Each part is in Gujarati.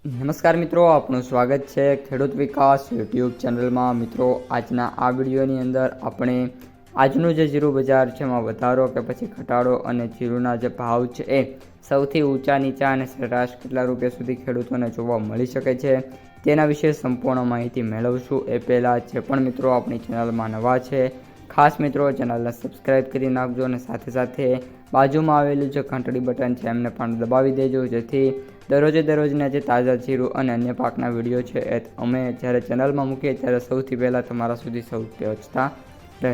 નમસ્કાર મિત્રો, આપનું સ્વાગત છે ખેડૂત વિકાસ યુટ્યુબ ચેનલમાં। મિત્રો, આજના આ વિડીયોની અંદર આપણે આજનું જે જીરું બજાર છે એમાં વધારો કે પછી ઘટાડો અને જીરુના જે ભાવ છે એ સૌથી ઊંચા નીચા અને સરેરાશ કેટલા રૂપિયા સુધી ખેડૂતોને જોવા મળી શકે છે તેના વિશે સંપૂર્ણ માહિતી મેળવશું। એ પહેલાં જે પણ મિત્રો આપણી ચેનલમાં નવા છે ખાસ મિત્રો ચેનલને સબસ્ક્રાઈબ કરી નાખજો અને સાથે સાથે બાજુમાં આવેલું જે ઘંટડી બટન છે એમને પણ દબાવી દેજો, જેથી દરરોજના જે તાજા જીરું અને અન્ય પાકના વિડીયો છે એ અમે જ્યારે ચેનલમાં મૂકીએ ત્યારે સૌથી પહેલાં તમારા સુધી સૌથી પહોંચતા રહે।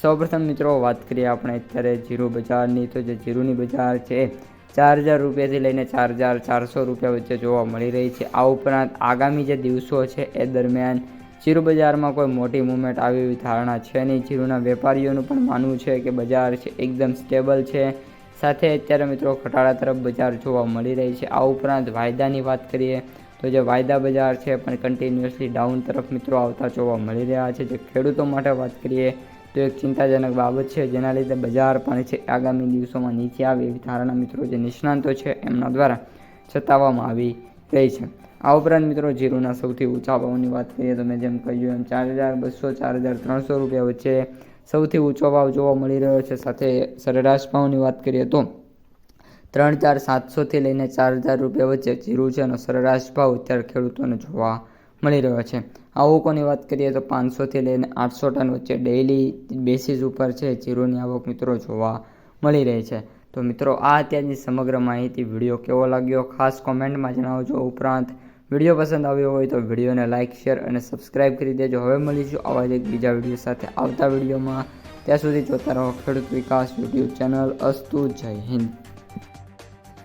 સૌપ્રથમ મિત્રો વાત કરીએ આપણે અત્યારે જીરું બજારની, તો જે જીરુની બજાર છે એ 4,000 રૂપિયાથી લઈને 4,400 રૂપિયા વચ્ચે જોવા મળી રહી છે। આ ઉપરાંત આગામી જે દિવસો છે એ દરમિયાન જીરું બજારમાં કોઈ મોટી મૂવમેન્ટ આવે એવી ધારણા છે નહીં। જીરુના વેપારીઓનું પણ માનવું છે કે બજાર છે એકદમ સ્ટેબલ છે, સાથે અત્યારે મિત્રો ઘટાડા તરફ બજાર જોવા મળી રહી છે। આ ઉપરાંત વાયદાની વાત કરીએ તો જે વાયદા બજાર છે પણ કન્ટિન્યુઅસલી ડાઉન તરફ મિત્રો આવતા જોવા મળી રહ્યા છે। જે ખેડૂતો માટે વાત કરીએ તો એક ચિંતાજનક બાબત છે, જેના લીધે બજાર પણ છે આગામી દિવસોમાં નીચે આવે એવી ધારણા મિત્રો જે નિષ્ણાંતો છે એમના દ્વારા જતાવવામાં આવી રહી છે। આ ઉપરાંત મિત્રો જીરુના સૌથી ઊંચા ભાવની વાત કરીએ તો મેં જેમ કહ્યું એમ 4,200 4,300 રૂપિયા વચ્ચે સૌથી ઊંચો ભાવ જોવા મળી રહ્યો છે। સાથે સરેરાશ ભાવની વાત કરીએ તો 3,700થી લઈને 4,000 રૂપિયા વચ્ચે જીરું છે એનો સરેરાશ ભાવ અત્યારે ખેડૂતોને જોવા મળી રહ્યો છે। આવકોની વાત કરીએ તો 500થી લઈને 800 ટન વચ્ચે ડેઇલી બેસિસ ઉપર છે જીરુની આવક મિત્રો જોવા મળી રહી છે। તો મિત્રો, આ અત્યારની સમગ્ર માહિતી વિડીયો કેવો લાગ્યો ખાસ કોમેન્ટમાં જણાવજો। ઉપરાંત વિડીયો પસંદ આવ્યો હોય તો વિડીયોને લાઇક, શેર અને સબસ્ક્રાઈબ કરી દેજો। હવે મળીશું આવા જ એક બીજા વિડીયો સાથે આવતા વિડીયોમાં। ત્યાં સુધી જોતા રહો ખેડૂત વિકાસ યુટ્યુબ ચેનલ। અસ્તુ, જય હિન્દ।